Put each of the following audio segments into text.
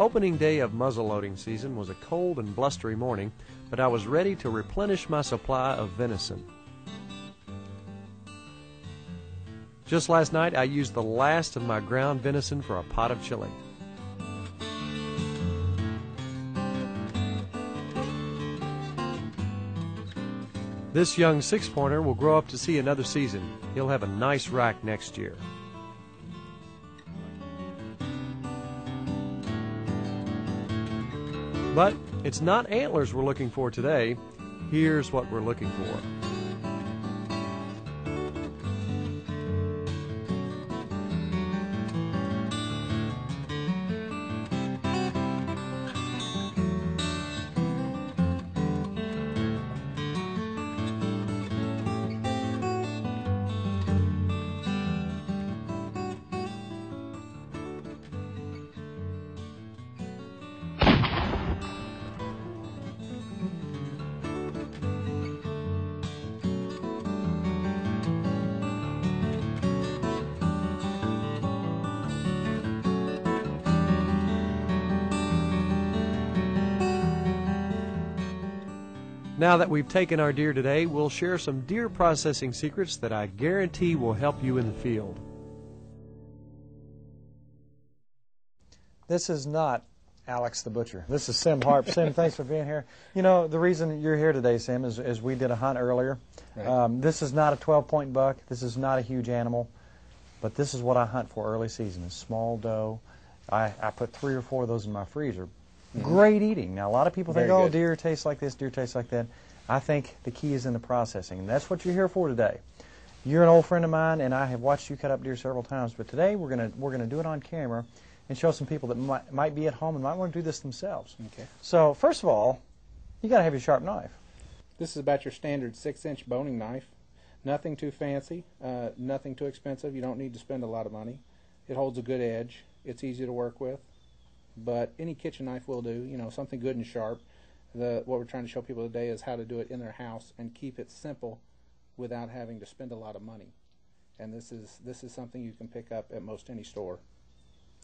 Opening day of muzzleloading season was a cold and blustery morning, but I was ready to replenish my supply of venison. Just last night, I used the last of my ground venison for a pot of chili. This young six-pointer will grow up to see another season. He'll have a nice rack next year. But it's not antlers we're looking for today. Here's what we're looking for. Now that we've taken our deer today, we'll share some deer processing secrets that I guarantee will help you in the field. This is not Alex the Butcher. This is Sim Harp. Sim, thanks for being here. You know, the reason you're here today, Sim, is we did a hunt earlier. Right. This is not a 12-point buck. This is not a huge animal. But this is what I hunt for early season, is small doe. I put 3 or 4 of those in my freezer. Great eating. Now, a lot of people think, oh, deer tastes like this, deer tastes like that. I think the key is in the processing, and that's what you're here for today. You're an old friend of mine, and I have watched you cut up deer several times, but today we're gonna do it on camera and show some people that might be at home and might want to do this themselves. Okay. So, first of all, you got to have your sharp knife. This is about your standard 6-inch boning knife. Nothing too fancy, nothing too expensive. You don't need to spend a lot of money. It holds a good edge. It's easy to work with. But any kitchen knife will do, you know, something good and sharp. What we're trying to show people today is how to do it in their house and keep it simple without having to spend a lot of money. And this is something you can pick up at most any store.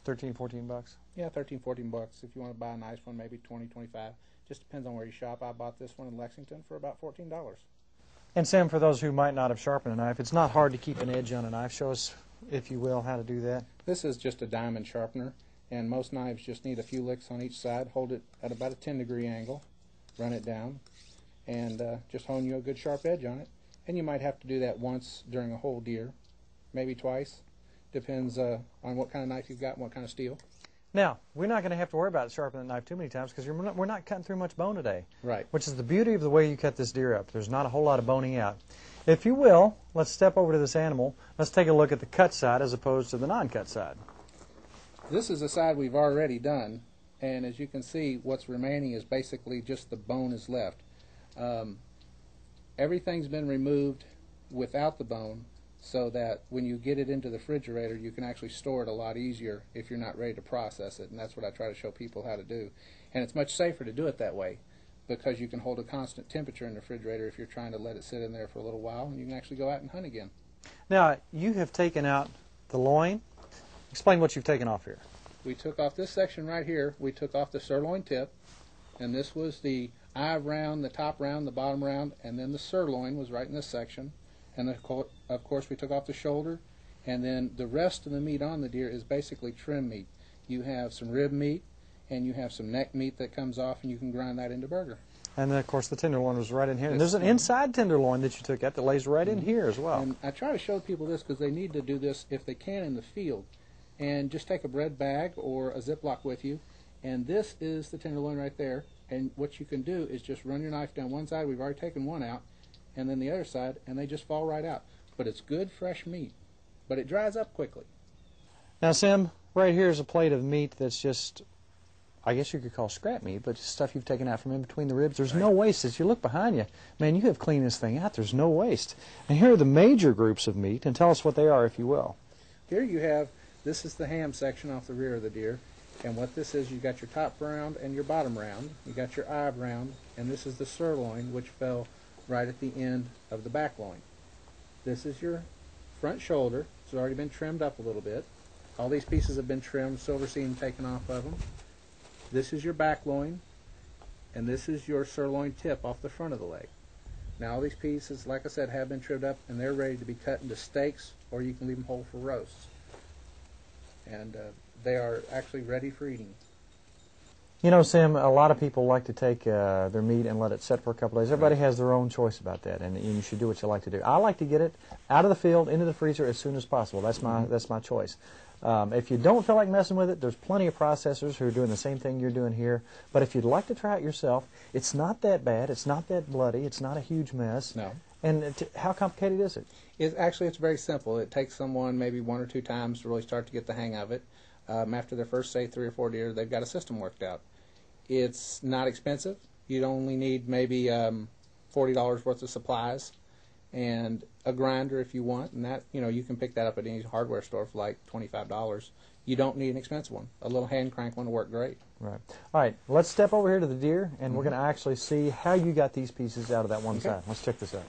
13, 14 bucks? Yeah, 13, 14 bucks. If you want to buy a nice one, maybe 20, 25. Just depends on where you shop. I bought this one in Lexington for about $14. And Sam, for those who might not have sharpened a knife, it's not hard to keep an edge on a knife. Show us, if you will, how to do that. This is just a diamond sharpener. And most knives just need a few licks on each side. Hold it at about a 10-degree angle, run it down, and just hone you a good sharp edge on it. And you might have to do that once during a whole deer, maybe twice. Depends on what kind of knife you've got and what kind of steel. Now, we're not going to have to worry about sharpening the knife too many times because we're not cutting through much bone today. Right. Which is the beauty of the way you cut this deer up. There's not a whole lot of boning out. If you will, let's step over to this animal. Let's take a look at the cut side as opposed to the non-cut side. This is the side we've already done, and as you can see, what's remaining is basically just the bone is left. Everything's been removed without the bone so that when you get it into the refrigerator, you can actually store it a lot easier if you're not ready to process it, and that's what I try to show people how to do. And it's much safer to do it that way because you can hold a constant temperature in the refrigerator if you're trying to let it sit in there for a little while, and you can actually go out and hunt again. Now, you have taken out the loin. Explain what you've taken off here. We took off this section right here. We took off the sirloin tip, and this was the eye round, the top round, the bottom round, and then the sirloin was right in this section. And of course we took off the shoulder, and then the rest of the meat on the deer is basically trim meat. You have some rib meat, and you have some neck meat that comes off, and you can grind that into burger. And then, of course, the tenderloin was right in here. And there's an inside tenderloin that you took out that lays right in here as well. And I try to show people this because they need to do this if they can in the field. And just take a bread bag or a Ziploc with you, and this is the tenderloin right there. And what you can do is just run your knife down one side. We've already taken one out, and then the other side, and they just fall right out. But it's good, fresh meat, but it dries up quickly. Now, Sim, right here is a plate of meat that's just, I guess you could call scrap meat, but just stuff you've taken out from in between the ribs. There's no waste. As you look behind you, man, you have cleaned this thing out. There's no waste. And here are the major groups of meat, and tell us what they are, if you will. Here you have, this is the ham section off the rear of the deer. And what this is, you got your top round and your bottom round. You got your eye round, and this is the sirloin, which fell right at the end of the back loin. This is your front shoulder. It's already been trimmed up a little bit. All these pieces have been trimmed, silver seam taken off of them. This is your back loin, and this is your sirloin tip off the front of the leg. Now all these pieces, like I said, have been trimmed up, and they're ready to be cut into steaks, or you can leave them whole for roasts. And they are actually ready for eating. You know, Sim, a lot of people like to take their meat and let it set for a couple days. Everybody has their own choice about that, and you should do what you like to do. I like to get it out of the field, into the freezer as soon as possible. That's my choice. If you don't feel like messing with it, there's plenty of processors who are doing the same thing you're doing here. But if you'd like to try it yourself, it's not that bad. It's not that bloody. It's not a huge mess. No. And how complicated is it? It's very simple. It takes someone maybe 1 or 2 times to really start to get the hang of it. After their first, say, 3 or 4 deer, they've got a system worked out. It's not expensive. You'd only need maybe $40 worth of supplies and a grinder if you want, and that, you know, you can pick that up at any hardware store for like $25. You don't need an expensive one. A little hand crank one will work great. Right. All right, let's step over here to the deer, and we're going to actually see how you got these pieces out of that one side. Let's check this out.